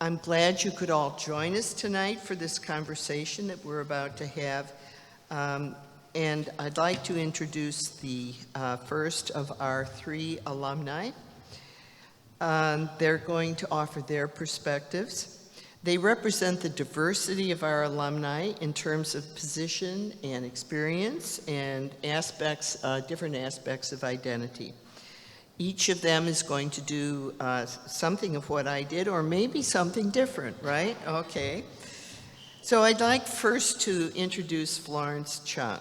I'm glad you could all join us tonight for this conversation that we're about to have. And I'd like to introduce the first of our three alumni. They're going to offer their perspectives. They represent the diversity of our alumni in terms of position and experience and aspects, different aspects of identity. Each of them is going to do something of what I did, or maybe something different, right? Okay. So I'd like first to introduce Florence Chung.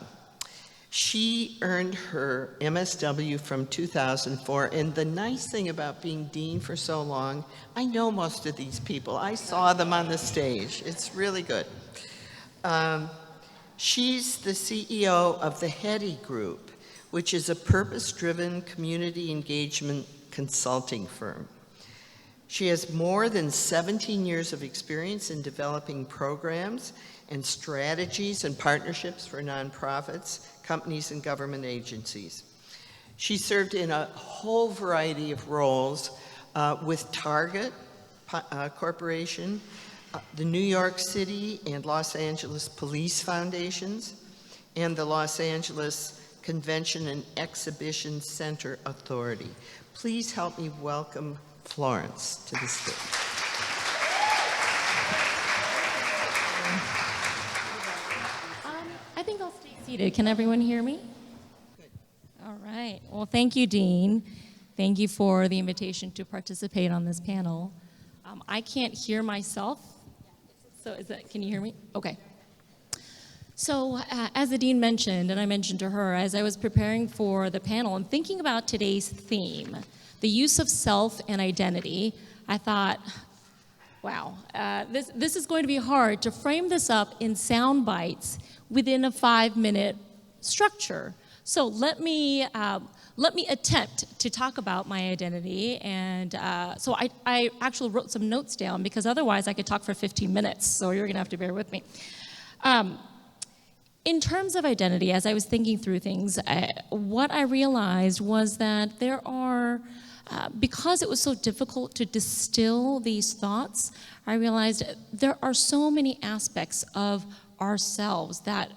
She earned her MSW from 2004, and the nice thing about being dean for so long, I know most of these people. I saw them on the stage. It's really good. She's the CEO of the Hetty Group, which is a purpose-driven community engagement consulting firm. She has more than 17 years of experience in developing programs and strategies and partnerships for nonprofits, companies, and government agencies. She served in a whole variety of roles with Target Corporation, the New York City and Los Angeles Police Foundations, and the Los Angeles Convention and Exhibition Center Authority. Please help me welcome Florence to the stage. I think I'll stay seated. Can everyone hear me? Good. All right. Well, thank you, Dean. Thank you for the invitation to participate on this panel. I can't hear myself. So can you hear me? Okay. So as the dean mentioned, and I mentioned to her, as I was preparing for the panel and thinking about today's theme, the use of self and identity, I thought, wow, this is going to be hard to frame this up in sound bites within a 5-minute structure. So let me attempt to talk about my identity, and so I actually wrote some notes down because otherwise I could talk for 15 minutes, so you're gonna have to bear with me. In terms of identity, as I was thinking through things, what I realized was that there are, because it was so difficult to distill these thoughts, I realized there are so many aspects of ourselves that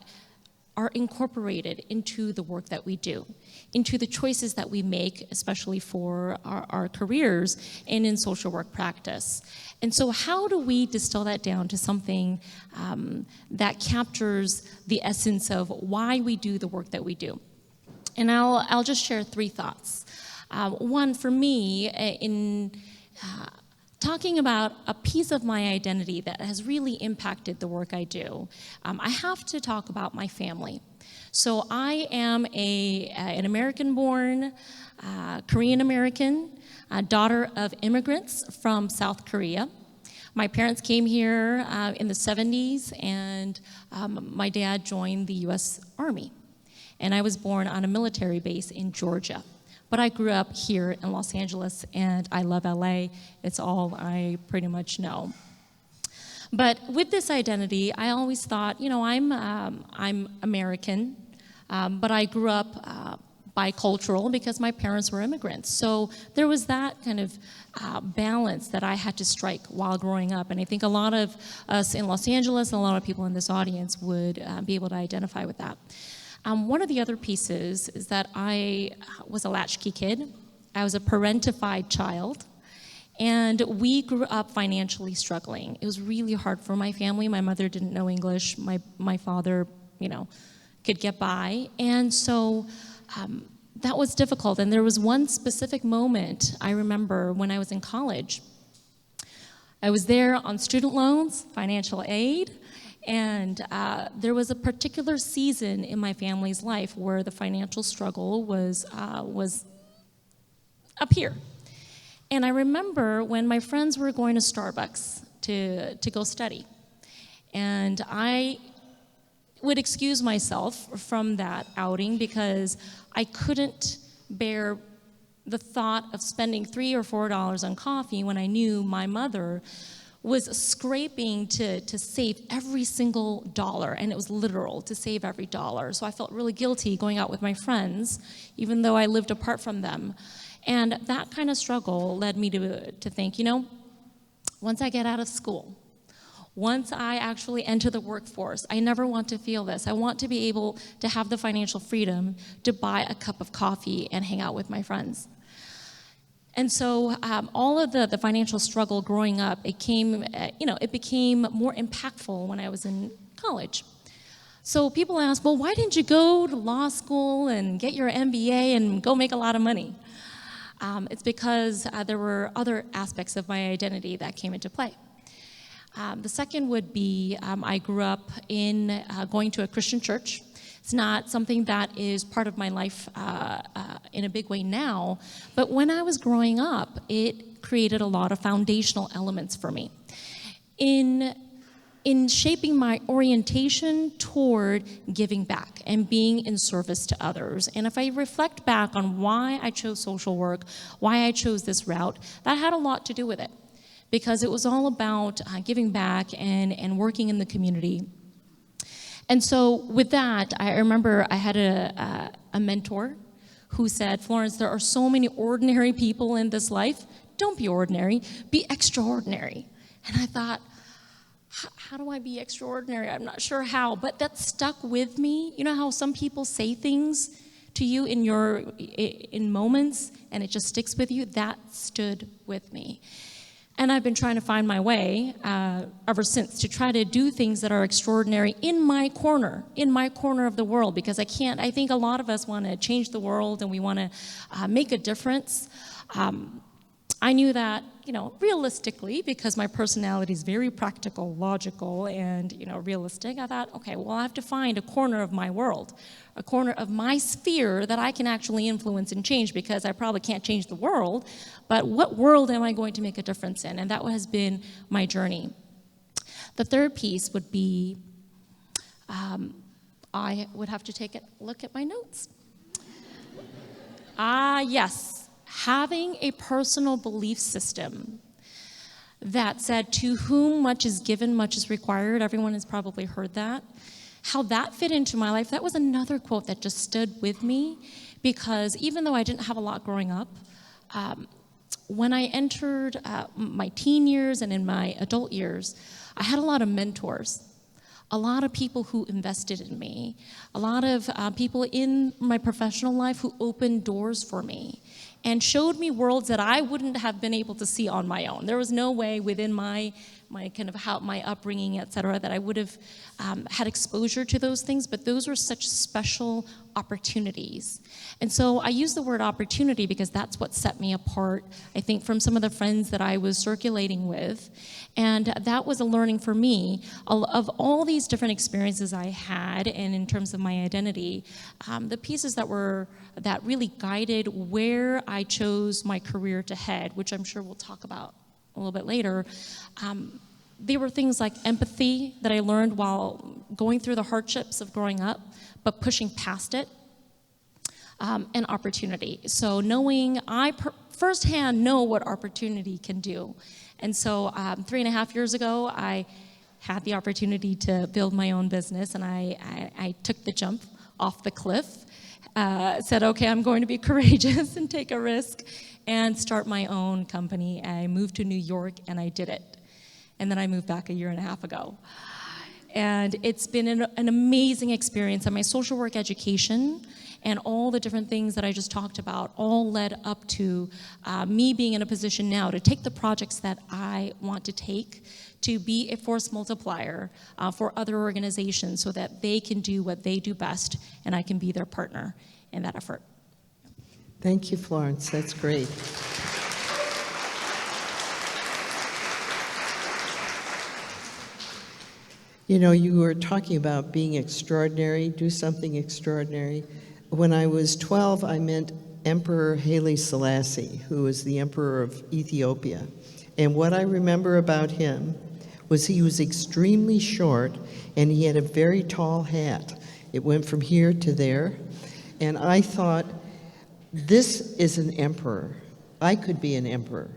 are incorporated into the work that we do, into the choices that we make, especially for our careers and in social work practice. And so how do we distill that down to something that captures the essence of why we do the work that we do? And I'll just share 3 thoughts. One, for me, in talking about a piece of my identity that has really impacted the work I do, I have to talk about my family. So I am an American-born, Korean-American, daughter of immigrants from South Korea. My parents came here in the 70s, and my dad joined the US Army. And I was born on a military base in Georgia. But I grew up here in Los Angeles, and I love LA. It's all I pretty much know. But with this identity, I always thought, you know, I'm American, but I grew up bicultural because my parents were immigrants. So there was that kind of balance that I had to strike while growing up. And I think a lot of us in Los Angeles and a lot of people in this audience would be able to identify with that. One of the other pieces is that I was a latchkey kid. I was a parentified child. And we grew up financially struggling. It was really hard for my family. My mother didn't know English. My father, you know, could get by. And so that was difficult. And there was one specific moment I remember when I was in college. I was there on student loans, financial aid, and there was a particular season in my family's life where the financial struggle was up here. And I remember when my friends were going to Starbucks to go study. And I would excuse myself from that outing because I couldn't bear the thought of spending $3 or $4 on coffee when I knew my mother was scraping to save every single dollar, and it was literal, to save every dollar. So I felt really guilty going out with my friends, even though I lived apart from them. And that kind of struggle led me to think, you know, once I get out of school, once I actually enter the workforce, I never want to feel this. I want to be able to have the financial freedom to buy a cup of coffee and hang out with my friends. And so all of the financial struggle growing up, it became more impactful when I was in college. So people ask, well, why didn't you go to law school and get your MBA and go make a lot of money? It's because there were other aspects of my identity that came into play. The second would be I grew up in going to a Christian church. It's not something that is part of my life in a big way now, but when I was growing up, it created a lot of foundational elements for me in shaping my orientation toward giving back and being in service to others. And if I reflect back on why I chose social work, why I chose this route, that had a lot to do with it, because it was all about giving back and working in the community. And so with that, I remember I had a mentor who said, Florence, there are so many ordinary people in this life. Don't be ordinary, be extraordinary. And I thought, how do I be extraordinary? I'm not sure how, but that stuck with me. You know how some people say things to you in moments and it just sticks with you? That stood with me. And I've been trying to find my way ever since to try to do things that are extraordinary in my corner of the world, because I think a lot of us want to change the world and we want to make a difference. I knew that, realistically, because my personality is very practical, logical, and, realistic, I thought, okay, well, I have to find a corner of my world, a corner of my sphere that I can actually influence and change, because I probably can't change the world, but what world am I going to make a difference in? And that has been my journey. The third piece would be, I would have to take a look at my notes. Yes. Having a personal belief system that said, to whom much is given, much is required. Everyone has probably heard that. How that fit into my life, that was another quote that just stood with me, because even though I didn't have a lot growing up, when I entered my teen years and in my adult years, I had a lot of mentors. A lot of people who invested in me, a lot of people in my professional life who opened doors for me and showed me worlds that I wouldn't have been able to see on my own. There was no way within my kind of my upbringing, et cetera, that I would have had exposure to those things, but those were such special opportunities. And so I use the word opportunity because that's what set me apart, I think, from some of the friends that I was circulating with. And that was a learning for me of all these different experiences I had, and in terms of my identity, the pieces that really guided where I chose my career to head, which I'm sure we'll talk about a little bit later. They were things like empathy that I learned while going through the hardships of growing up, but pushing past it, and opportunity. So knowing, I firsthand know what opportunity can do. And so 3.5 years ago, I had the opportunity to build my own business, and I took the jump off the cliff, said, okay, I'm going to be courageous and take a risk and start my own company. I moved to New York, and I did it. And then I moved back 1.5 years ago. And it's been an amazing experience. And my social work education and all the different things that I just talked about all led up to me being in a position now to take the projects that I want to take to be a force multiplier for other organizations so that they can do what they do best, and I can be their partner in that effort. Thank you, Florence. That's great. You were talking about being extraordinary, do something extraordinary. When I was 12, I met Emperor Haile Selassie, who was the Emperor of Ethiopia. And what I remember about him was he was extremely short, and he had a very tall hat. It went from here to there. And I thought, this is an emperor. I could be an emperor.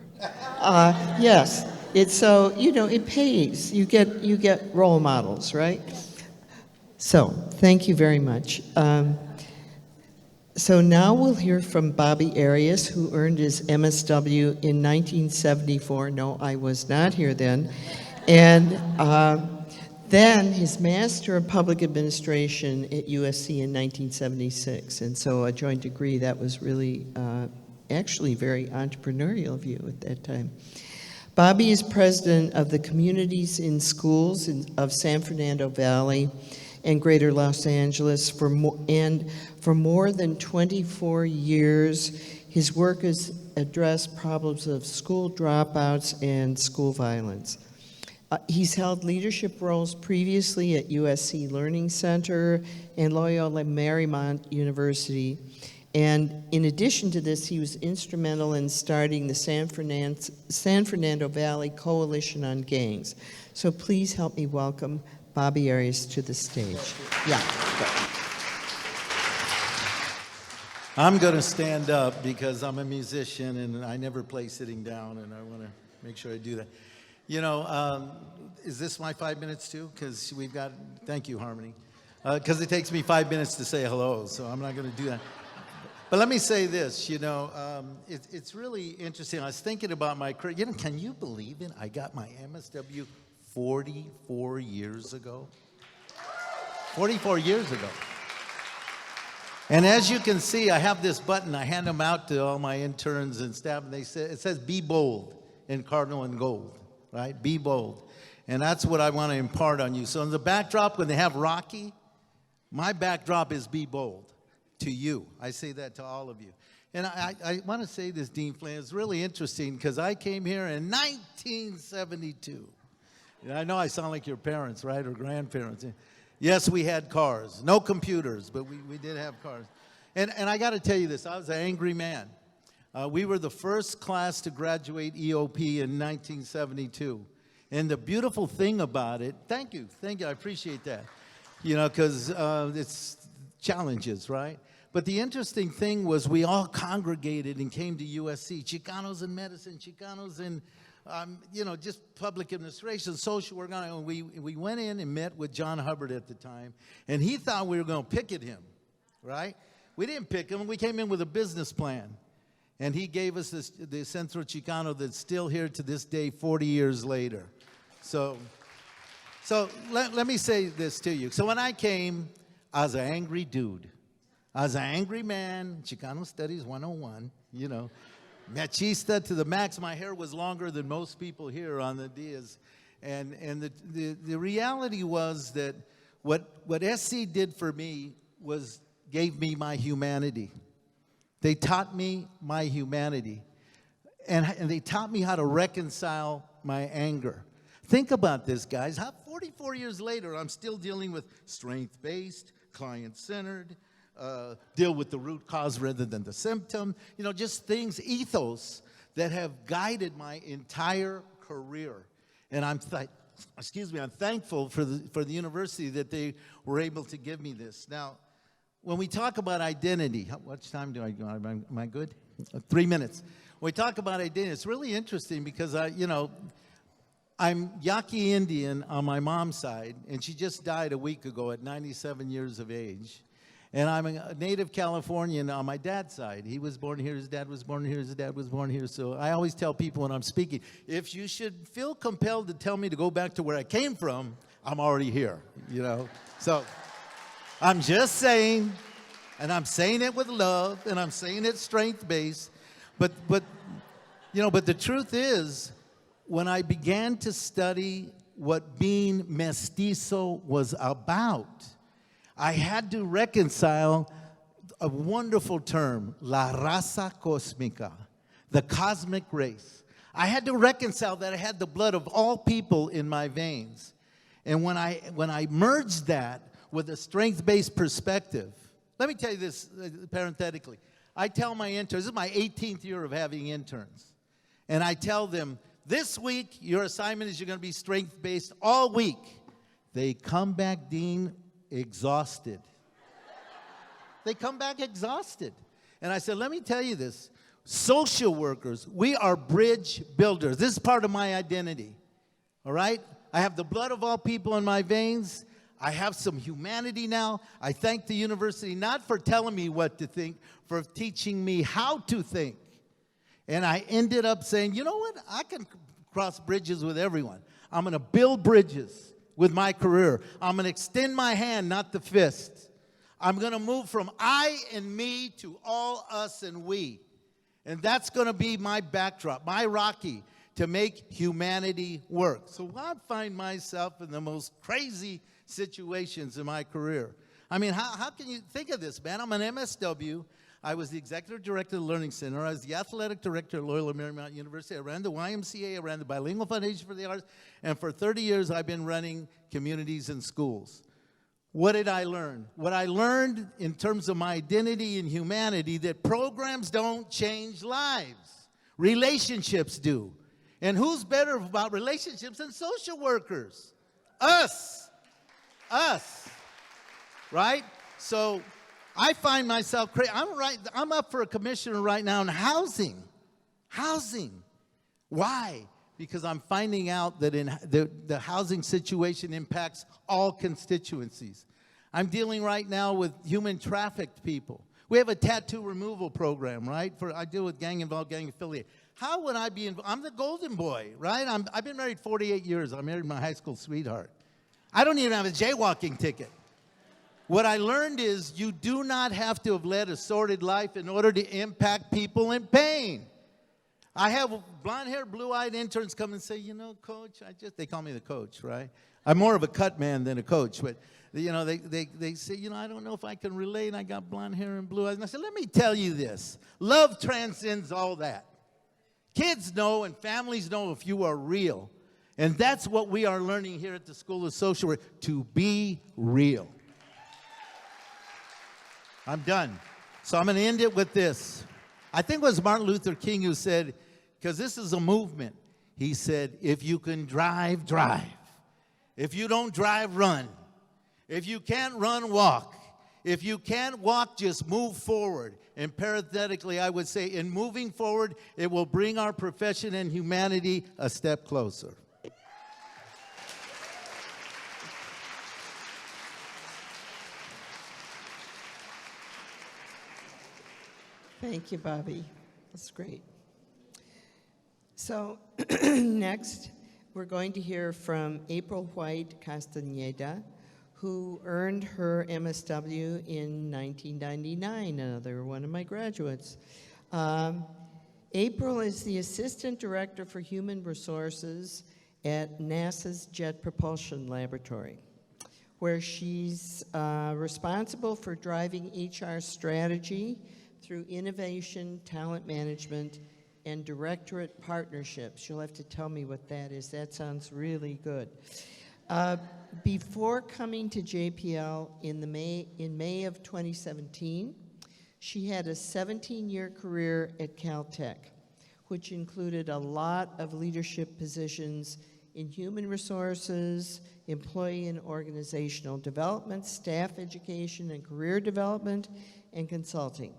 Yes. It's so, it pays. You get role models, right? So, thank you very much. So now we'll hear from Bobby Arias, who earned his MSW in 1974. No, I was not here then. And then his Master of Public Administration at USC in 1976. And so a joint degree that was really actually very entrepreneurial of you at that time. Bobby is president of the Communities in Schools of San Fernando Valley and Greater Los Angeles for more than 24 years. His work has addressed problems of school dropouts and school violence. He's held leadership roles previously at USC Learning Center and Loyola Marymount University. And in addition to this, he was instrumental in starting the San Fernando Valley Coalition on Gangs. So please help me welcome Bobby Arias to the stage. Yeah. I'm going to stand up because I'm a musician and I never play sitting down, and I want to make sure I do that. You know, is this my 5 minutes too? Because we've got, thank you, Harmony. Because it takes me 5 minutes to say hello, so I'm not going to do that. But let me say this, you know, it's really interesting. I was thinking about my career. You know, can you believe it? I got my MSW 44 years ago. 44 years ago. And as you can see, I have this button. I hand them out to all my interns and staff, and it says "Be bold" in cardinal and gold, right? Be bold. And that's what I want to impart on you. So in the backdrop, when they have Rocky, my backdrop is "Be bold" to you. I say that to all of you. And I want to say this, Dean Flynn, it's really interesting because I came here in 1972. I know I sound like your parents, right, or grandparents. Yes, we had cars. No computers, but we did have cars. And I got to tell you this, I was an angry man. We were the first class to graduate EOP in 1972. And the beautiful thing about it, thank you, I appreciate that. You know, because it's challenges, right? But the interesting thing was we all congregated and came to USC. Chicanos in medicine, Chicanos in, you know, just public administration, social work. And we went in and met with John Hubbard at the time, and he thought we were going to picket him, right? We didn't pick him. We came in with a business plan, and he gave us the Centro Chicano that's still here to this day, 40 years later. So let me say this to you. So when I came, I was an angry dude. I was an angry man, Chicano Studies 101, you know. Machista to the max. My hair was longer than most people here on the Diaz. And the reality was that what SC did for me was gave me my humanity. They taught me my humanity. And they taught me how to reconcile my anger. Think about this, guys. How 44 years later, I'm still dealing with strength-based, client-centered, deal with the root cause rather than the symptom. You know, just things, ethos that have guided my entire career. And I'm thankful for the university that they were able to give me this. Now, when we talk about identity, how much time do I go? Am I good? 3 minutes. When we talk about identity, it's really interesting because I'm Yaqui Indian on my mom's side, and she just died a week ago at 97 years of age. And I'm a native Californian on my dad's side. He was born here, his dad was born here, his dad was born here. So I always tell people when I'm speaking, if you should feel compelled to tell me to go back to where I came from, I'm already here, you know. So I'm just saying, and I'm saying it with love, and I'm saying it strength-based. But the truth is, when I began to study what being mestizo was about, I had to reconcile a wonderful term, la raza cósmica, the cosmic race. I had to reconcile that I had the blood of all people in my veins. And when I merged that with a strength-based perspective, let me tell you this parenthetically. I tell my interns, this is my 18th year of having interns, and I tell them, this week, your assignment is you're going to be strength-based all week. They come back, Dean, exhausted. They come back exhausted. And I said, let me tell you this. Social workers, we are bridge builders. This is part of my identity. All right? I have the blood of all people in my veins. I have some humanity now. I thank the university not for telling me what to think, for teaching me how to think. And I ended up saying, you know what? I can cross bridges with everyone. I'm going to build bridges with my career. I'm going to extend my hand, not the fist. I'm going to move from I and me to all, us, and we. And that's going to be my backdrop, my Rocky, to make humanity work. So I find myself in the most crazy situations in my career. I mean, how can you think of this, man? I'm an MSW. I was the executive director of the Learning Center. I was the athletic director at Loyola Marymount University. I ran the YMCA. I ran the Bilingual Foundation for the Arts. And for 30 years, I've been running communities and schools. What did I learn? What I learned in terms of my identity and humanity, that programs don't change lives. Relationships do. And who's better about relationships than social workers? Us. Right? So I find myself crazy. I'm up for a commissioner right now in housing. Why? Because I'm finding out that the housing situation impacts all constituencies. I'm dealing right now with human trafficked people. We have a tattoo removal program, right? I deal with gang involved, gang affiliate. How would I be involved? I'm the golden boy, right? I've been married 48 years. I married my high school sweetheart. I don't even have a jaywalking ticket. What I learned is you do not have to have led a sordid life in order to impact people in pain. I have blonde-haired, blue-eyed interns come and say, you know, coach, they call me the coach, right? I'm more of a cut man than a coach, but, you know, they say, you know, I don't know if I can relate. I got blonde hair and blue eyes. And I said, let me tell you this. Love transcends all that. Kids know and families know if you are real. And that's what we are learning here at the School of Social Work, to be real. I'm done. So I'm going to end it with this. I think it was Martin Luther King who said, because this is a movement, he said, if you can drive, drive. If you don't drive, run. If you can't run, walk. If you can't walk, just move forward. And parenthetically, I would say, in moving forward, it will bring our profession and humanity a step closer. Thank you, Bobby. That's great. So next, we're going to hear from April White Castañeda, who earned her MSW in 1999, another one of my graduates. April is the Assistant Director for Human Resources at NASA's Jet Propulsion Laboratory, where she's responsible for driving HR strategy through innovation, talent management, and directorate partnerships. You'll have to tell me what that is. That sounds really good. Before coming to JPL in May of 2017, she had a 17-year career at Caltech, which included a lot of leadership positions in human resources, employee and organizational development, staff education and career development, and consulting.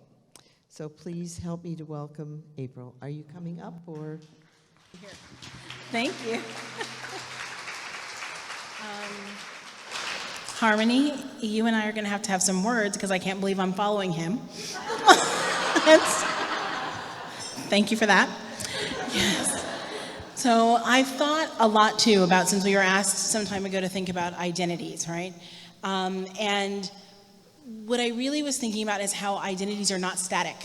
So please help me to welcome April. Are you coming up or? Here. Thank you. Harmony, you and I are going to have some words because I can't believe I'm following him. Thank you for that. Yes. So I've thought a lot, too, about, since we were asked some time ago to think about identities, right? And what I really was thinking about is how identities are not static.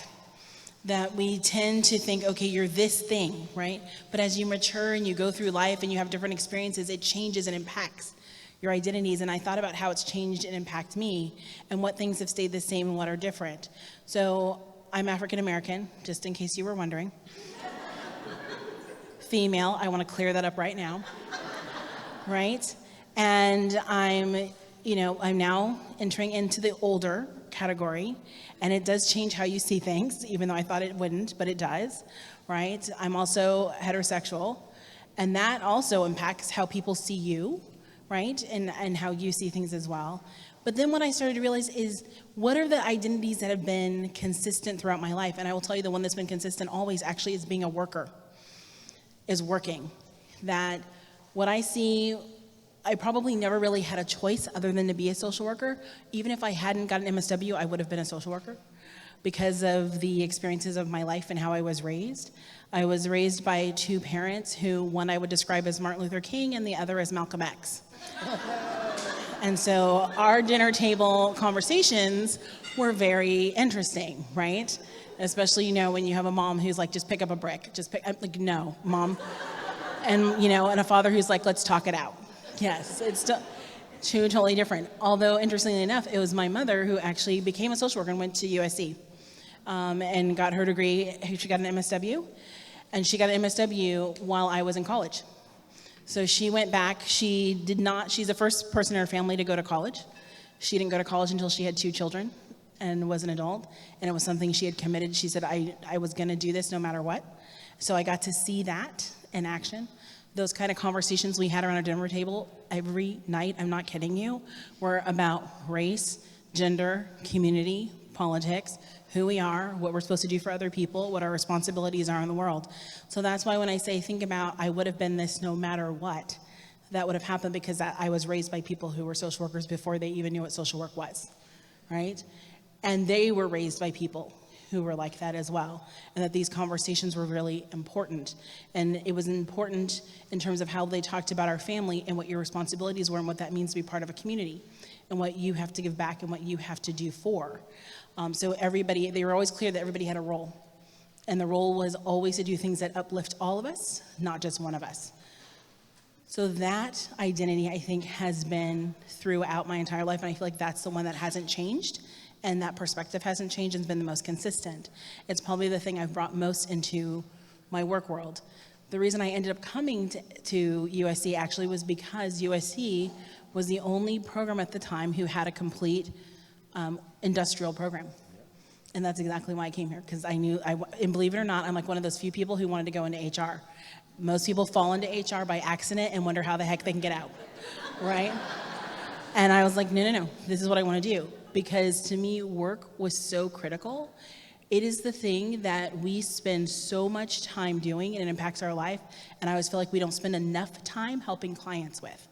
That we tend to think, okay, you're this thing, right? But as you mature and you go through life and you have different experiences, it changes and impacts your identities. And I thought about how it's changed and impacted me and what things have stayed the same and what are different. So I'm African American, just in case you were wondering. Female, I want to clear that up right now, right? And I'm now entering into the older category, and it does change how you see things, even though I thought it wouldn't, but it does, right? I'm also heterosexual, and that also impacts how people see you, right? And how you see things as well. But then what I started to realize is, what are the identities that have been consistent throughout my life? And I will tell you, the one that's been consistent always actually is being a worker, is working. That what I see I probably never really had a choice other than to be a social worker. Even if I hadn't got an MSW, I would have been a social worker because of the experiences of my life and how I was raised. I was raised by two parents who, one I would describe as Martin Luther King and the other as Malcolm X. And so our dinner table conversations were very interesting, right? Especially, when you have a mom who's like, just pick up a brick, I'm like, no, mom. And, and a father who's like, let's talk it out. Yes, it's two totally different. Although, interestingly enough, it was my mother who actually became a social worker and went to USC and got her degree. She got an MSW, and she got an MSW while I was in college. So she went back. She's the first person in her family to go to college. She didn't go to college until she had 2 children and was an adult, and it was something she had committed. She said, I was going to do this no matter what. So I got to see that in action. Those kind of conversations we had around our dinner table every night, I'm not kidding you, were about race, gender, community, politics, who we are, what we're supposed to do for other people, what our responsibilities are in the world. So that's why when I say think about I would have been this no matter what, that would have happened because I was raised by people who were social workers before they even knew what social work was, right? And they were raised by people who were like that as well, and that these conversations were really important. And it was important in terms of how they talked about our family and what your responsibilities were and what that means to be part of a community and what you have to give back and what you have to do for. So they were always clear that everybody had a role. And the role was always to do things that uplift all of us, not just one of us. So that identity, I think, has been throughout my entire life, and I feel like that's the one that hasn't changed. And that perspective hasn't changed and has been the most consistent. It's probably the thing I've brought most into my work world. The reason I ended up coming to USC actually was because USC was the only program at the time who had a complete industrial program. And that's exactly why I came here, because and believe it or not, I'm like one of those few people who wanted to go into HR. Most people fall into HR by accident and wonder how the heck they can get out, right? And I was like, no, this is what I want to do. Because to me, work was so critical. It is the thing that we spend so much time doing, and it impacts our life. And I always feel like we don't spend enough time helping clients with,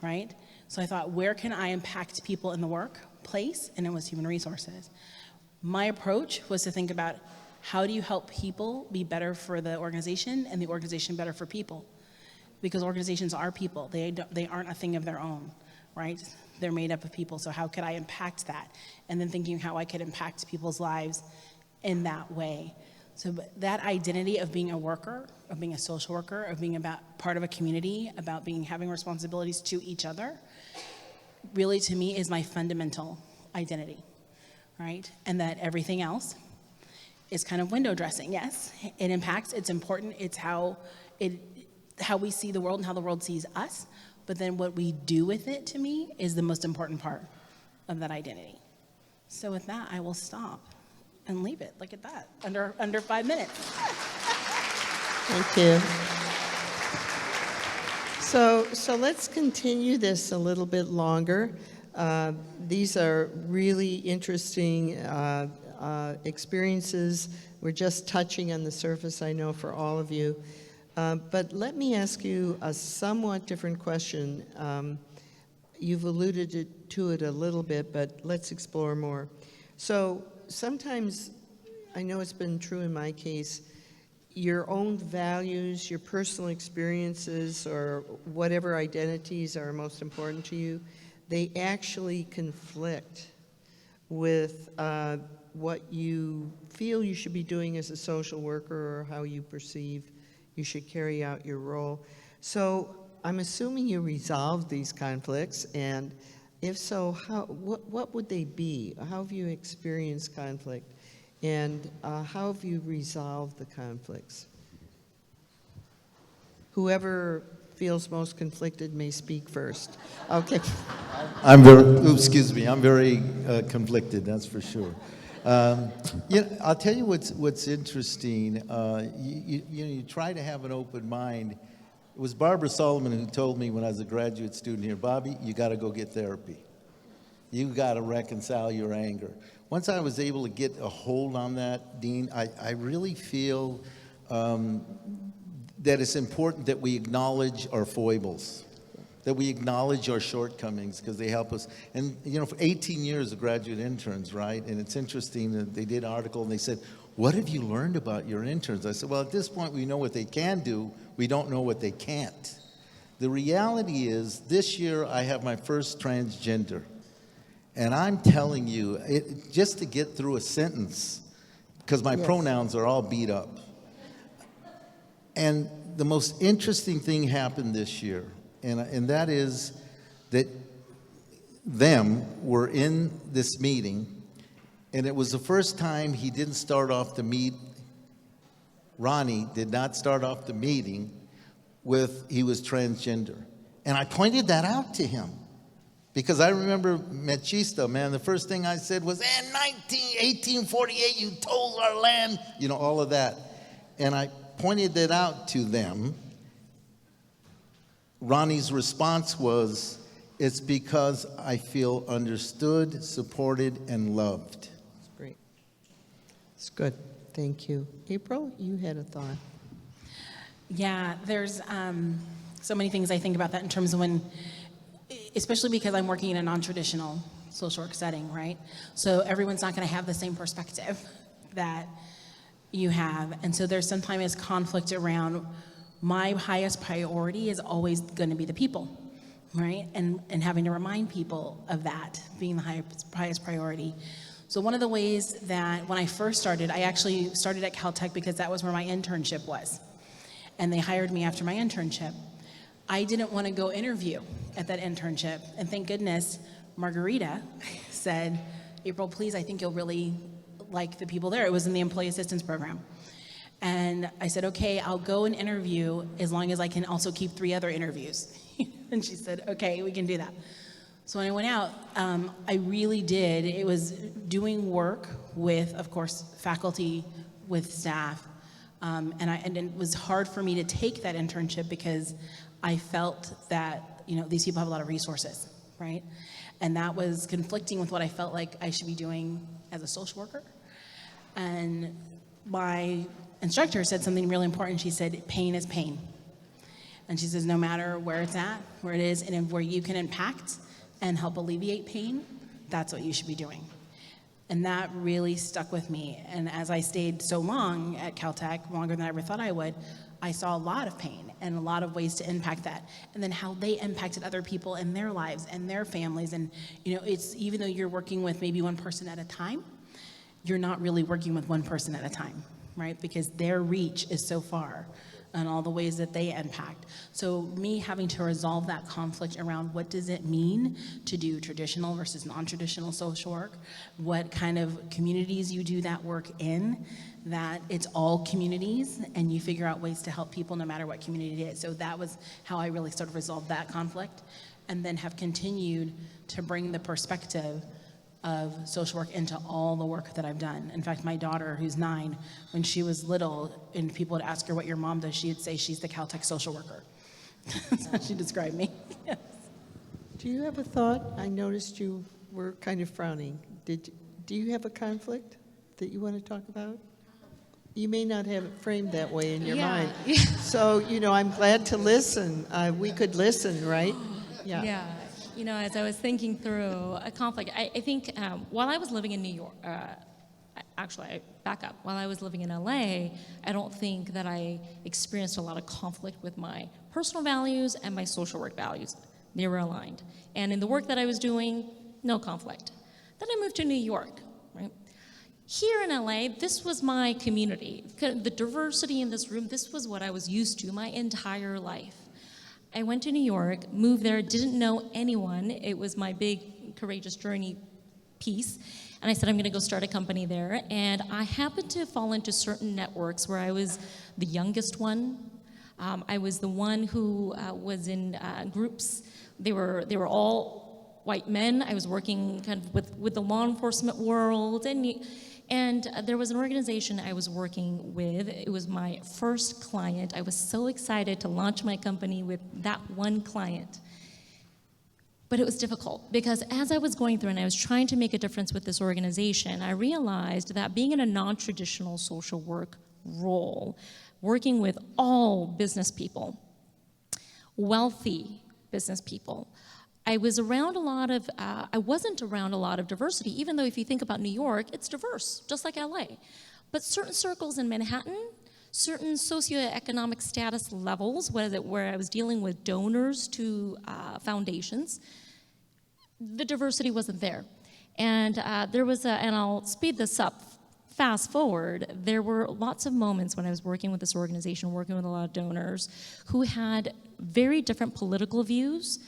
right? So I thought, where can I impact people in the workplace? And it was human resources. My approach was to think about, how do you help people be better for the organization and the organization better for people? Because organizations are people. They aren't a thing of their own, right? They're made up of people, so how could I impact that? And then thinking how I could impact people's lives in that way. So that identity of being a worker, of being a social worker, of being about part of a community, about having responsibilities to each other, really to me is my fundamental identity, right? And that everything else is kind of window dressing. Yes, it impacts, it's important, it's how we see the world and how the world sees us. But then what we do with it, to me, is the most important part of that identity. So with that, I will stop and leave it like at that, under 5 minutes. Thank you. So let's continue this a little bit longer. These are really interesting experiences. We're just touching on the surface, I know, for all of you. But let me ask you a somewhat different question. You've alluded to it a little bit, but let's explore more. So sometimes, I know it's been true in my case, your own values, your personal experiences, or whatever identities are most important to you, they actually conflict with what you feel you should be doing as a social worker or how you perceive you should carry out your role. So I'm assuming you resolved these conflicts, and if so, what would they be? How have you experienced conflict, and how have you resolved the conflicts? Whoever feels most conflicted may speak first. Okay. I'm very conflicted, that's for sure. I'll tell you what's interesting. You try to have an open mind. It was Barbara Solomon who told me when I was a graduate student here, Bobby, you got to go get therapy. You got to reconcile your anger. Once I was able to get a hold on that, Dean, I really feel that it's important that we acknowledge our foibles. that we acknowledge our shortcomings because they help us. And, you know, for 18 years of graduate interns, right? And it's interesting that they did an article and they said, what have you learned about your interns? I said, well, at this point, we know what they can do. We don't know what they can't. The reality is, this year, I have my first transgender. And I'm telling you, just to get through a sentence, because my pronouns are all beat up. And the most interesting thing happened this year, and that is that them were in this meeting, and it was the first time he didn't start off the Ronnie did not start off the meeting with he was transgender. And I pointed that out to him. Because I remember Machista, man, the first thing I said was, 1848, you told our land, you know, all of that. And I pointed that out to them. Ronnie's response was, it's because I feel understood, supported, and loved. That's great. It's good. Thank you. April, you had a thought. Yeah, there's so many things I think about that in terms of when, especially because I'm working in a non-traditional social work setting, right? So everyone's not going to have the same perspective that you have. And so there's sometimes conflict around my highest priority is always going to be the people, right? And having to remind people of that being the highest priority. So one of the ways that when I first started, I actually started at Caltech because that was where my internship was. And they hired me after my internship. I didn't want to go interview at that internship. And thank goodness, Margarita said, April, please, I think you'll really like the people there. It was in the employee assistance program. And I said, okay, I'll go and interview as long as I can also keep 3 other interviews. And she said, okay, we can do that. So when I went out, I really did. It was doing work with, of course, faculty, with staff. And it was hard for me to take that internship because I felt that, you know, these people have a lot of resources, right? And that was conflicting with what I felt like I should be doing as a social worker. And my instructor said something really important. She said, pain is pain. And she says, no matter where it's at, where it is, and where you can impact and help alleviate pain, that's what you should be doing. And that really stuck with me. And as I stayed so long at Caltech, longer than I ever thought I would, I saw a lot of pain and a lot of ways to impact that. And then how they impacted other people in their lives and their families. And, you know, it's even though you're working with maybe one person at a time, you're not really working with one person at a time, right? Because their reach is so far and all the ways that they impact. So me having to resolve that conflict around what does it mean to do traditional versus non-traditional social work, what kind of communities you do that work in, that it's all communities and you figure out ways to help people no matter what community it is. So that was how I really sort of resolved that conflict, and then have continued to bring the perspective of social work into all the work that I've done. In fact, my daughter, who's 9, when she was little, and people would ask her what your mom does, she would say she's the Caltech social worker. That's how she described me. Yes. Do you have a thought? I noticed you were kind of frowning. Do you have a conflict that you want to talk about? You may not have it framed that way in your mind. Yeah. So, you know, I'm glad to listen. We could listen, right? Yeah. You know, as I was thinking through a conflict, I think while I was living in New York, actually, I back up. While I was living in LA, I don't think that I experienced a lot of conflict with my personal values and my social work values. They were aligned. And in the work that I was doing, no conflict. Then I moved to New York, right? Here in LA, this was my community. The diversity in this room, this was what I was used to my entire life. I went to New York, moved there, didn't know anyone. It was my big courageous journey piece. And I said, I'm going to go start a company there. And I happened to fall into certain networks where I was the youngest one. I was the one who was in groups. They were all white men. I was working kind of with the law enforcement world. And there was an organization I was working with. It was my first client. I was so excited to launch my company with that one client. But it was difficult because as I was going through and I was trying to make a difference with this organization, I realized that being in a non-traditional social work role, working with all business people, wealthy business people. I was around a lot of, I wasn't around a lot of diversity, even though if you think about New York, it's diverse, just like LA. But certain circles in Manhattan, certain socioeconomic status levels, where I was dealing with donors to foundations, the diversity wasn't there. And there was and I'll speed this up, fast forward, there were lots of moments when I was working with this organization, working with a lot of donors, who had very different political views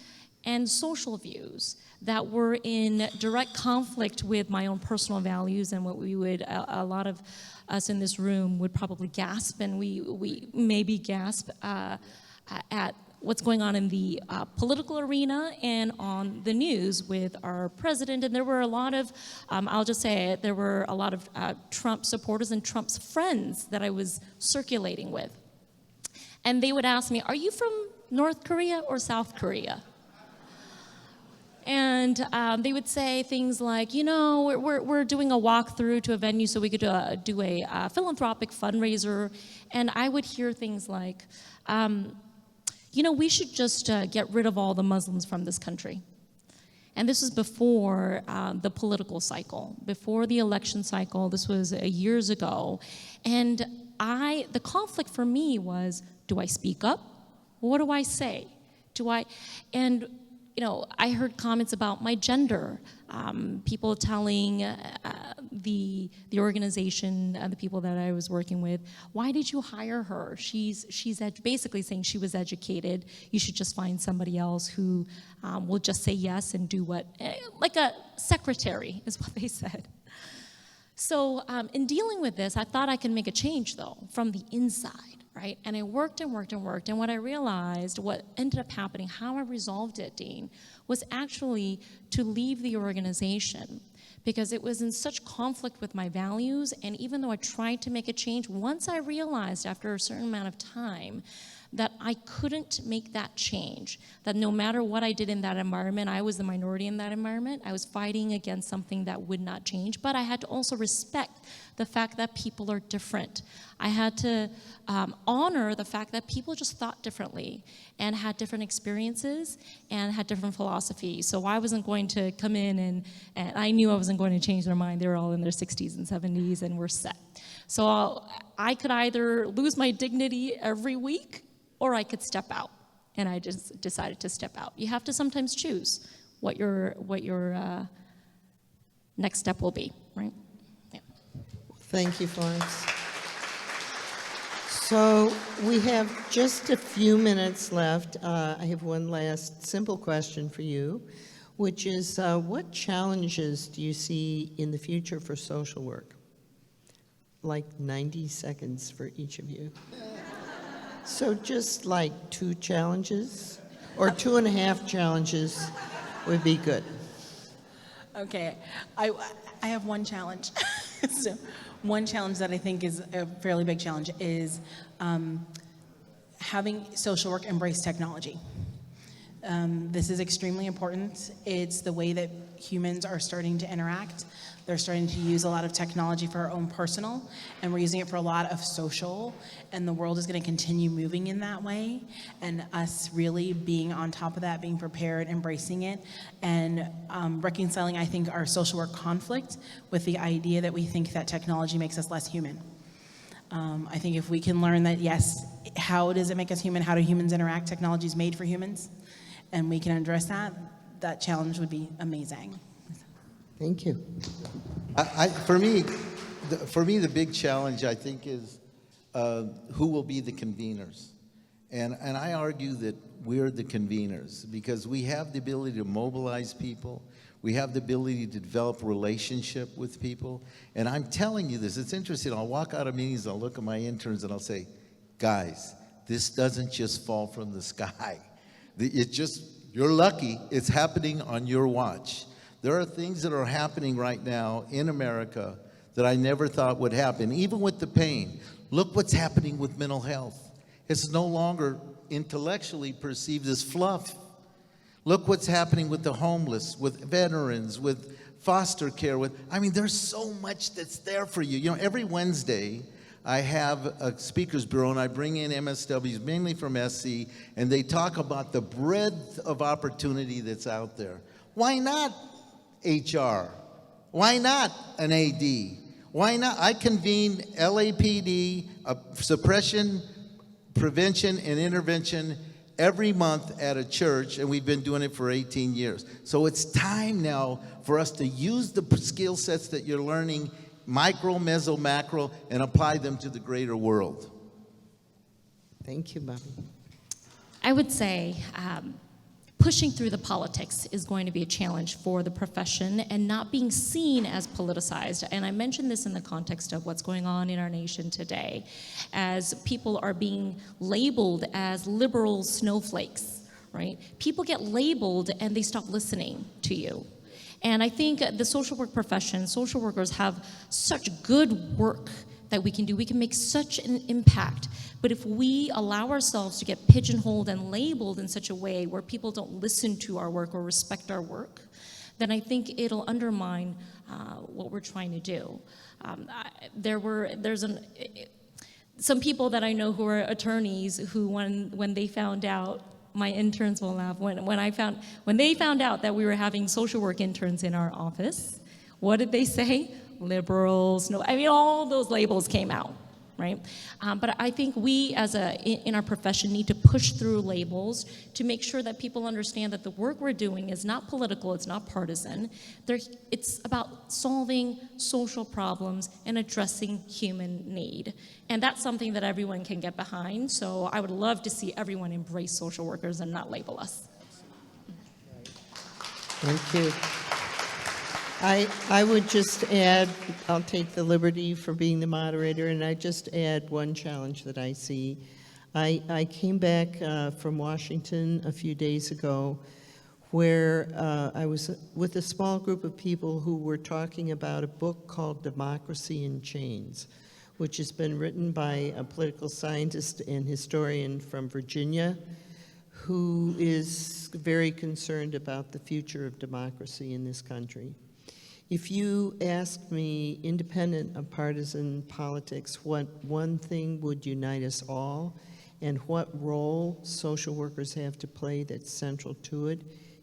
and social views that were in direct conflict with my own personal values and what we would, a lot of us in this room would probably gasp, and we maybe gasp at what's going on in the political arena and on the news with our president. And there were a lot of, I'll just say it, there were a lot of Trump supporters and Trump's friends that I was circulating with. And they would ask me, are you from North Korea or South Korea? And they would say things like, you know, we're doing a walkthrough to a venue so we could do a philanthropic fundraiser. And I would hear things like, you know, we should just get rid of all the Muslims from this country. And this was before the political cycle, before the election cycle. This was years ago. And the conflict for me was, do I speak up? What do I say? You know, I heard comments about my gender, people telling the organization, the people that I was working with, why did you hire her? She's basically saying she was educated. You should just find somebody else who will just say yes and do what, like a secretary is what they said. So in dealing with this, I thought I could make a change though, from the inside. Right? And I worked and worked and worked, and what I realized, what ended up happening, how I resolved it, Dean, was actually to leave the organization because it was in such conflict with my values, and even though I tried to make a change, once I realized after a certain amount of time that I couldn't make that change, that no matter what I did in that environment, I was the minority in that environment, I was fighting against something that would not change, but I had to also respect the fact that people are different. I had to honor the fact that people just thought differently and had different experiences and had different philosophies. So I wasn't going to come in and I knew I wasn't going to change their mind. They were all in their 60s and 70s and were set. So I could either lose my dignity every week or I could step out. And I just decided to step out. You have to sometimes choose what your next step will be, right? Yeah. Thank you, Florence. So we have just a few minutes left. I have one last simple question for you, which is what challenges do you see in the future for social work? Like 90 seconds for each of you. So just like 2 challenges or 2.5 challenges would be good. Okay, I have one challenge. So one challenge that I think is a fairly big challenge is having social work embrace technology. This is extremely important. It's the way that humans are starting to interact. They're starting to use a lot of technology for our own personal, and we're using it for a lot of social, and the world is going to continue moving in that way, and us really being on top of that, being prepared, embracing it, and reconciling, I think, our social work conflict with the idea that we think that technology makes us less human. I think if we can learn that, yes, how does it make us human? How do humans interact? Technology is made for humans, and we can address that. That challenge would be amazing. Thank you. For me, the big challenge, I think, is who will be the conveners. And I argue that we're the conveners because we have the ability to mobilize people. We have the ability to develop relationship with people. And I'm telling you this, it's interesting. I'll walk out of meetings, I'll look at my interns, and I'll say, guys, this doesn't just fall from the sky. You're lucky it's happening on your watch. There are things that are happening right now in America that I never thought would happen, even with the pain. Look what's happening with mental health. It's no longer intellectually perceived as fluff. Look what's happening with the homeless, with veterans, with foster care. There's so much that's there for you. You know, every Wednesday, I have a speakers bureau, and I bring in MSWs, mainly from SC, and they talk about the breadth of opportunity that's out there. Why not HR? Why not an AD? Why not? I convene LAPD, suppression, prevention, and intervention every month at a church, and we've been doing it for 18 years. So it's time now for us to use the skill sets that you're learning, micro, meso, macro, and apply them to the greater world. Thank you, Bobby. I would say pushing through the politics is going to be a challenge for the profession and not being seen as politicized. And I mentioned this in the context of what's going on in our nation today, as people are being labeled as liberal snowflakes, right? People get labeled and they stop listening to you. And I think the social work profession, social workers have such good work that we can do. We can make such an impact. But if we allow ourselves to get pigeonholed and labeled in such a way where people don't listen to our work or respect our work, then I think it'll undermine what we're trying to do. Some people that I know who are attorneys who, when they found out, my interns will laugh, when they found out that we were having social work interns in our office, what did they say? Liberals, no, I mean, all those labels came out, right? But I think we in our profession need to push through labels to make sure that people understand that the work we're doing is not political, it's not partisan. It's about solving social problems and addressing human need. And that's something that everyone can get behind. So I would love to see everyone embrace social workers and not label us. Thank you. I would just add, I'll take the liberty for being the moderator, and I just add one challenge that I see. I came back from Washington a few days ago where I was with a small group of people who were talking about a book called Democracy in Chains, which has been written by a political scientist and historian from Virginia who is very concerned about the future of democracy in this country. If you ask me, independent of partisan politics, what one thing would unite us all and what role social workers have to play that's central to it,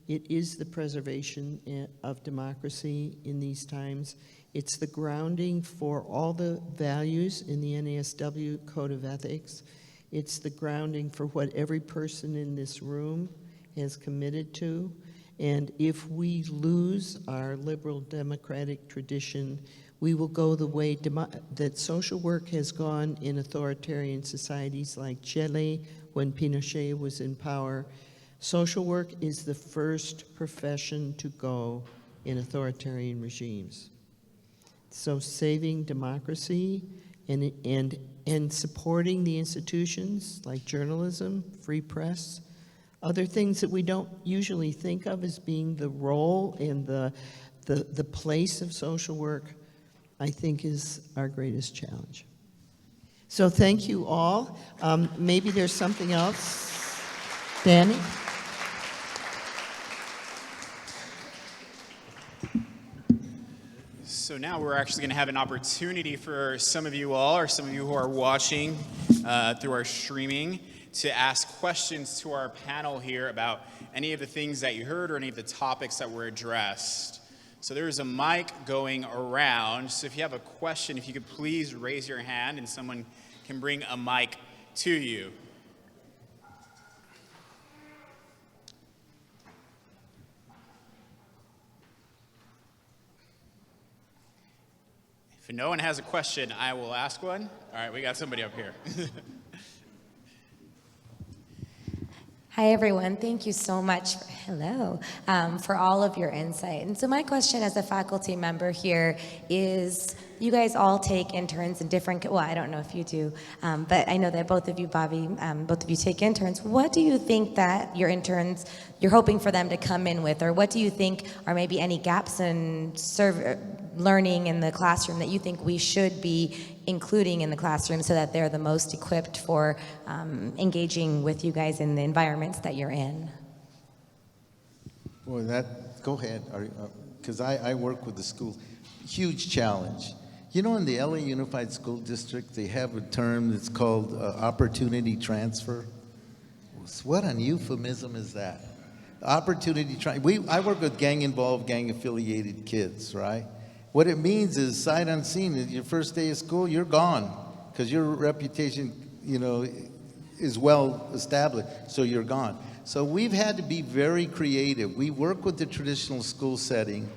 it is the preservation of democracy in these times. It's the grounding for all the values in the NASW Code of Ethics. It's the grounding for what every person in this room has committed to. And if we lose our liberal democratic tradition, we will go the way that social work has gone in authoritarian societies like Chile when Pinochet was in power. Social work is the first profession to go in authoritarian regimes. So saving democracy and supporting the institutions like journalism, free press, other things that we don't usually think of as being the role and the place of social work, I think is our greatest challenge. So thank you all. Maybe there's something else. Danny? So now we're actually going to have an opportunity for some of you all, or some of you who are watching through our streaming, to ask questions to our panel here about any of the things that you heard or any of the topics that were addressed. So there is a mic going around, so if you have a question, if you could please raise your hand and someone can bring a mic to you. If no one has a question, I will ask one. All right, we got somebody up here. Hi, everyone. Thank you so much, for all of your insight. And so my question as a faculty member here is, you guys all take interns in different, well, I don't know if you do, but I know that both of you, Bobby, both of you take interns. What do you think that your interns, you're hoping for them to come in with, or what do you think are maybe any gaps in learning in the classroom that you think we should be including in the classroom so that they're the most equipped for engaging with you guys in the environments that you're in? Boy, go ahead, because I work with the schools. Huge challenge. You know, in the LA Unified School District, they have a term that's called opportunity transfer. What an euphemism is that? Opportunity I work with gang-involved, gang-affiliated kids, right? What it means is, sight unseen, your first day of school, you're gone, because your reputation, you know, is well established, so you're gone. So we've had to be very creative. We work with the traditional school setting.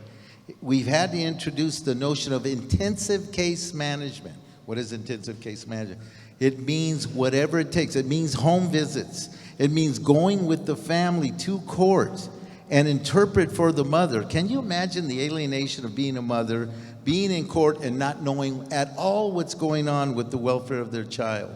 We've had to introduce the notion of intensive case management. What is intensive case management? It means whatever it takes. It means home visits. It means going with the family to court and interpret for the mother. Can you imagine the alienation of being a mother, being in court and not knowing at all what's going on with the welfare of their child?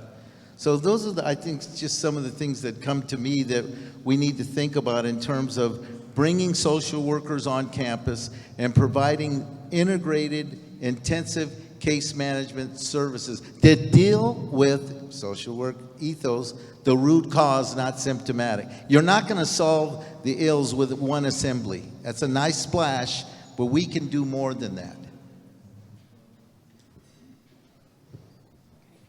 So those are, I think, just some of the things that come to me that we need to think about in terms of bringing social workers on campus and providing integrated, intensive case management services that deal with social work ethos, the root cause, not symptomatic. You're not going to solve the ills with one assembly. That's a nice splash, but we can do more than that.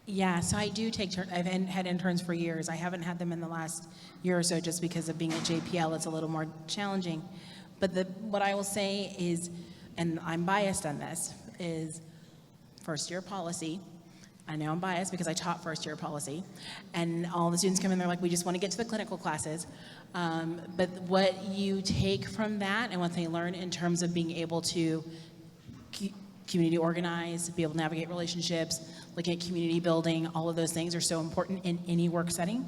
Yeah, so I do take turns. I've had interns for years. I haven't had them in the last year or so just because of being at JPL. It's a little more challenging. But what I will say is, and I'm biased on this, is first year policy. I know I'm biased because I taught first year policy, and all the students come in, they're like, we just want to get to the clinical classes. But what you take from that and what they learn in terms of being able to community organize, be able to navigate relationships, looking at community building, all of those things are so important in any work setting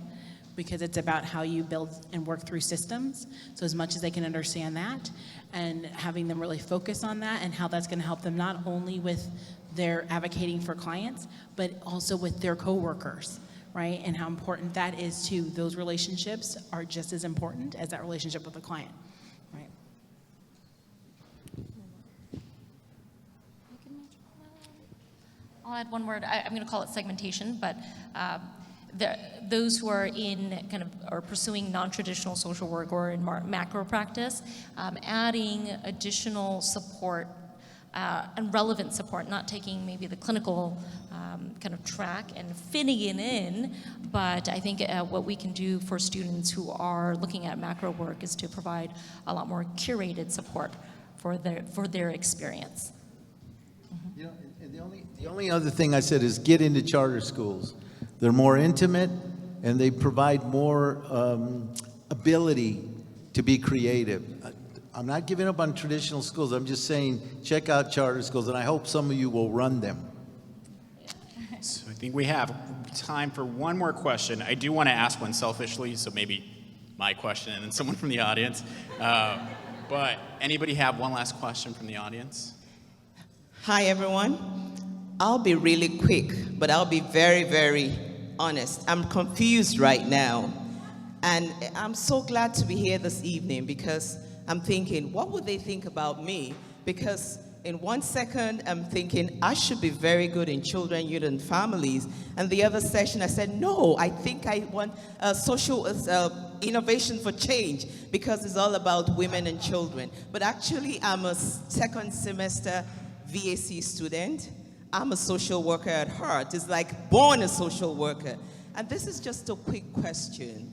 because it's about how you build and work through systems. So as much as they can understand that and having them really focus on that and how that's going to help them not only with their advocating for clients, but also with their coworkers, right? And how important that is too. Those relationships are just as important as that relationship with the client, right? I'll add one word. I'm going to call it segmentation, but those who are in kind of are pursuing non-traditional social work or in macro practice, adding additional support and relevant support, not taking maybe the clinical kind of track and fitting it in, but I think what we can do for students who are looking at macro work is to provide a lot more curated support for their experience. You know, and the only other thing I said is get into charter schools. They're more intimate and they provide more ability to be creative. I'm not giving up on traditional schools. I'm just saying check out charter schools, and I hope some of you will run them. So I think we have time for one more question. I do want to ask one selfishly, so maybe my question and then someone from the audience. But anybody have one last question from the audience? Hi, everyone. I'll be really quick, but I'll be very, very honest. I'm confused right now. And I'm so glad to be here this evening because I'm thinking, what would they think about me? Because in 1 second, I'm thinking, I should be very good in children, youth, and families. And the other session, I said, no, I think I want social innovation for change because it's all about women and children. But actually, I'm a second semester VAC student. I'm a social worker at heart. It's like born a social worker. And this is just a quick question.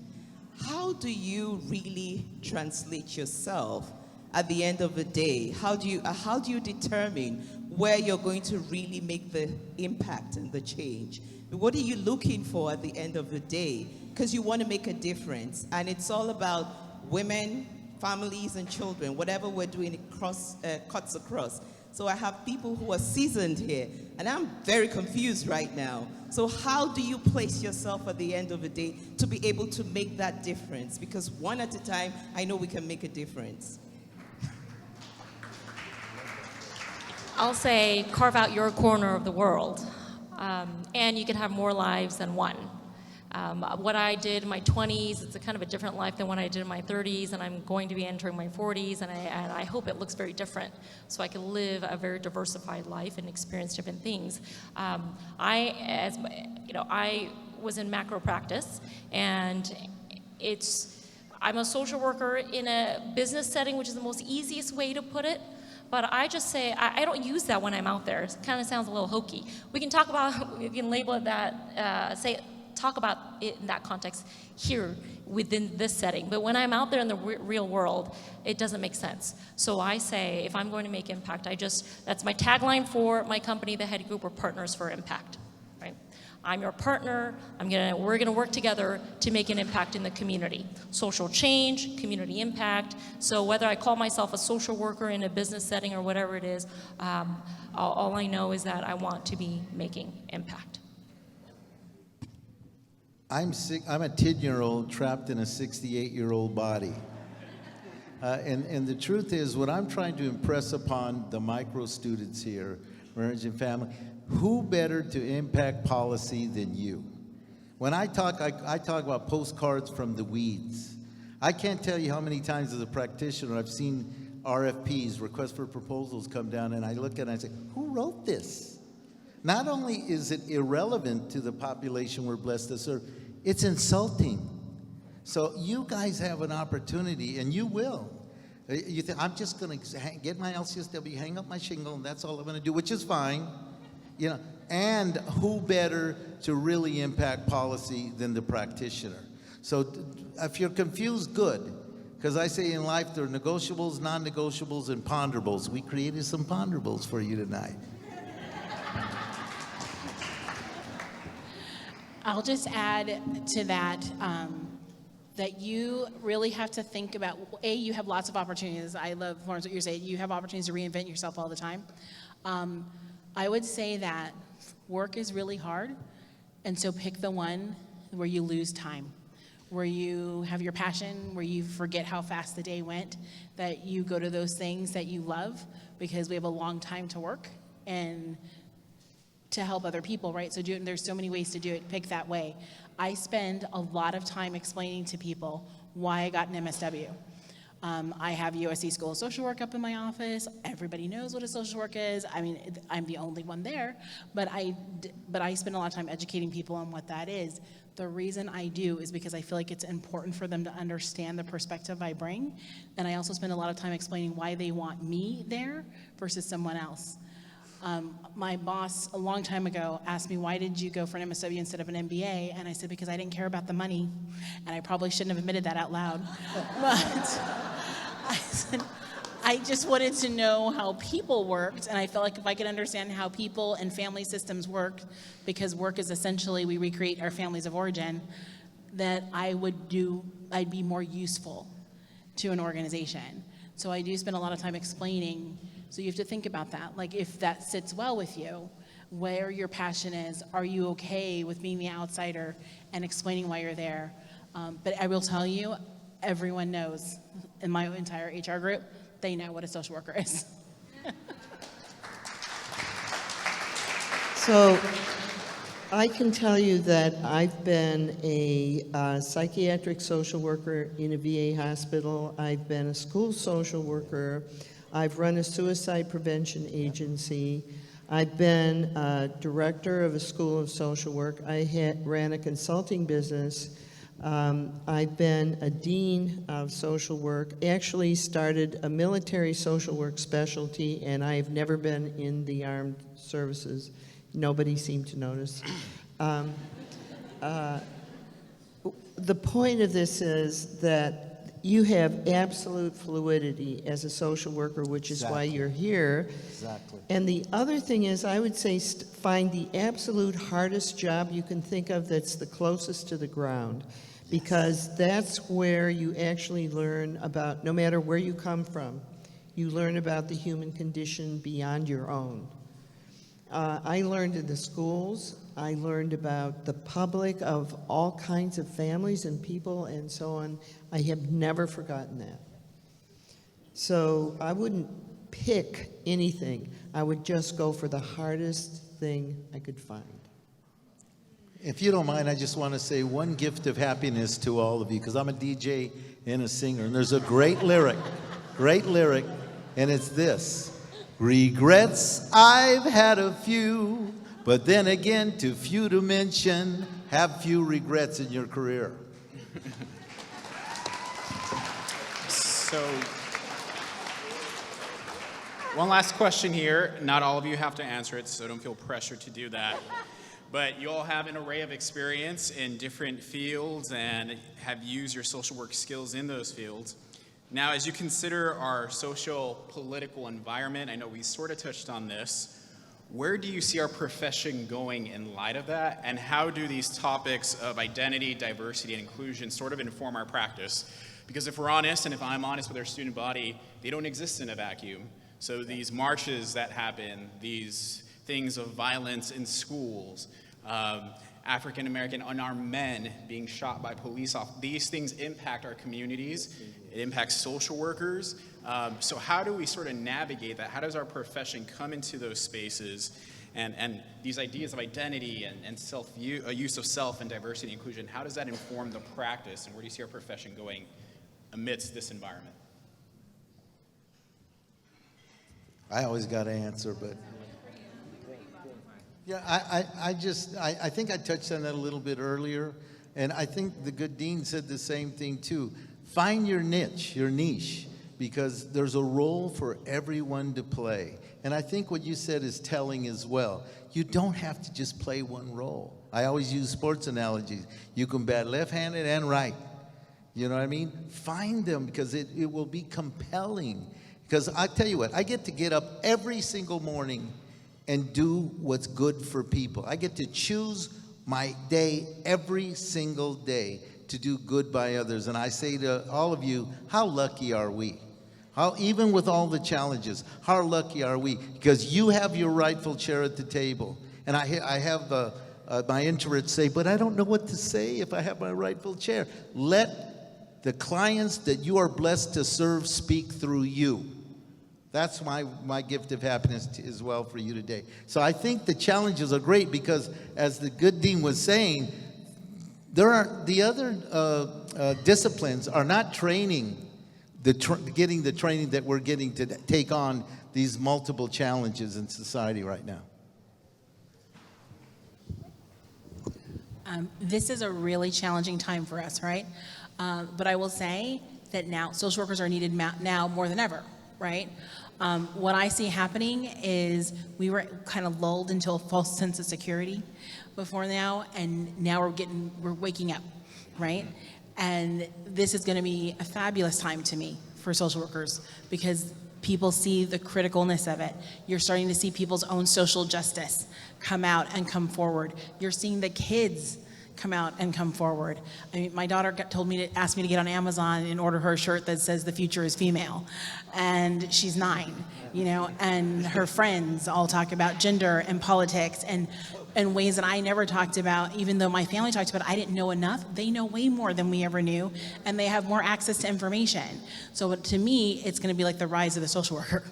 How do you really translate yourself at the end of the day? How do you determine where you're going to really make the impact and the change? What are you looking for at the end of the day? Because you want to make a difference. And it's all about women, families, and children. Whatever we're doing, it cuts across. So I have people who are seasoned here, and I'm very confused right now. So how do you place yourself at the end of the day to be able to make that difference? Because one at a time, I know we can make a difference. I'll say carve out your corner of the world, and you can have more lives than one. What I did in my 20s, it's a kind of a different life than what I did in my 30s, and I'm going to be entering my 40s, and I hope it looks very different, so I can live a very diversified life and experience different things. I was in macro practice, and I'm a social worker in a business setting, which is the most easiest way to put it, but I just say, I don't use that when I'm out there. It kind of sounds a little hokey. We can talk about, we can label it that, talk about it in that context here within this setting. But when I'm out there in the real world, it doesn't make sense. So I say, if I'm going to make impact, that's my tagline for my company, the Heady Group, we're partners for impact, right? I'm your partner, we're gonna work together to make an impact in the community. Social change, community impact. So whether I call myself a social worker in a business setting or whatever it is, all I know is that I want to be making impact. I'm a 10-year-old trapped in a 68-year-old body. And the truth is, what I'm trying to impress upon the micro students here, marriage and family, who better to impact policy than you? When I talk about postcards from the weeds. I can't tell you how many times as a practitioner I've seen RFPs, requests for proposals, come down, and I look at it and I say, who wrote this? Not only is it irrelevant to the population we're blessed to serve, it's insulting. So you guys have an opportunity, and you will. You think, I'm just going to get my LCSW, hang up my shingle, and that's all I'm going to do, which is fine. You know, and who better to really impact policy than the practitioner? So if you're confused, good. Because I say in life there are negotiables, non-negotiables, and ponderables. We created some ponderables for you tonight. I'll just add to that that you really have to think about, you have lots of opportunities. I love, Florence, what you're saying. You have opportunities to reinvent yourself all the time. I would say that work is really hard, and so pick the one where you lose time, where you have your passion, where you forget how fast the day went, that you go to those things that you love, because we have a long time to work and to help other people, right? So there's so many ways to do it. Pick that way. I spend a lot of time explaining to people why I got an MSW. I have USC School of Social Work up in my office. Everybody knows what a social work is. I mean, I'm the only one there, but I spend a lot of time educating people on what that is. The reason I do is because I feel like it's important for them to understand the perspective I bring, and I also spend a lot of time explaining why they want me there versus someone else. My boss a long time ago asked me, why did you go for an MSW instead of an MBA? And I said, because I didn't care about the money. And I probably shouldn't have admitted that out loud. But I said, I just wanted to know how people worked. And I felt like if I could understand how people and family systems work, because work is essentially, we recreate our families of origin, that I'd be more useful to an organization. So I do spend a lot of time explaining. So you have to think about that. Like, if that sits well with you, where your passion is, are you okay with being the outsider and explaining why you're there? But I will tell you, everyone knows in my entire HR group, they know what a social worker is. So I can tell you that I've been a psychiatric social worker in a VA hospital. I've been a school social worker. I've run a suicide prevention agency. I've been director of a school of social work. I ran a consulting business. I've been a dean of social work. Actually started a military social work specialty, and I've never been in the armed services. Nobody seemed to notice. The point of this is that you have absolute fluidity as a social worker, which is why you're here. Exactly. And the other thing is, I would say find the absolute hardest job you can think of that's the closest to the ground, because that's where you actually learn about, no matter where you come from, you learn about the human condition beyond your own. I learned in the schools. I learned about the public of all kinds of families and people and so on. I have never forgotten that. So I wouldn't pick anything. I would just go for the hardest thing I could find. If you don't mind, I just want to say one gift of happiness to all of you, because I'm a DJ and a singer, and there's a great lyric, and it's this. Regrets, I've had a few, but then again, too few to mention. Have few regrets in your career. One last question here. Not all of you have to answer it, so don't feel pressure to do that. But you all have an array of experience in different fields and have used your social work skills in those fields. Now, as you consider our social political environment, I know we sort of touched on this, where do you see our profession going in light of that? And how do these topics of identity, diversity, and inclusion sort of inform our practice? Because if we're honest, and if I'm honest with our student body, they don't exist in a vacuum. So these marches that happen, these things of violence in schools, African American unarmed men being shot by police officers, these things impact our communities. It impacts social workers. So how do we sort of navigate that? How does our profession come into those spaces? And these ideas of identity and use of self and diversity and inclusion, how does that inform the practice? And where do you see our profession going amidst this environment? I always got to answer, but yeah, I think I touched on that a little bit earlier, and I think the good dean said the same thing too. Find your niche, because there's a role for everyone to play. And I think what you said is telling as well. You don't have to just play one role. I always use sports analogies. You can bat left-handed and right. You know what I mean? Find them, because it will be compelling. Because I tell you what, I get to get up every single morning and do what's good for people. I get to choose my day every single day to do good by others. And I say to all of you, how lucky are we? Even with all the challenges, how lucky are we? Because you have your rightful chair at the table. And I have my introverts say, but I don't know what to say if I have my rightful chair. Let the clients that you are blessed to serve speak through you. That's my gift of happiness as well for you today. So I think the challenges are great because, as the good dean was saying, the other disciplines are not training, getting the training that we're getting to take on these multiple challenges in society right now. This is a really challenging time for us, right? But I will say that now social workers are needed now more than ever, right? What I see happening is we were kind of lulled into a false sense of security before now, and now we're waking up, right? And this is going to be a fabulous time to me for social workers because people see the criticalness of it. You're starting to see people's own social justice come out and come forward. You're seeing the kids come out and come forward. I mean, my daughter asked me to get on Amazon and order her a shirt that says the future is female. And she's 9, and her friends all talk about gender and politics and ways that I never talked about, even though my family talked about it, I didn't know enough. They know way more than we ever knew, and they have more access to information. So to me, it's gonna be like the rise of the social worker.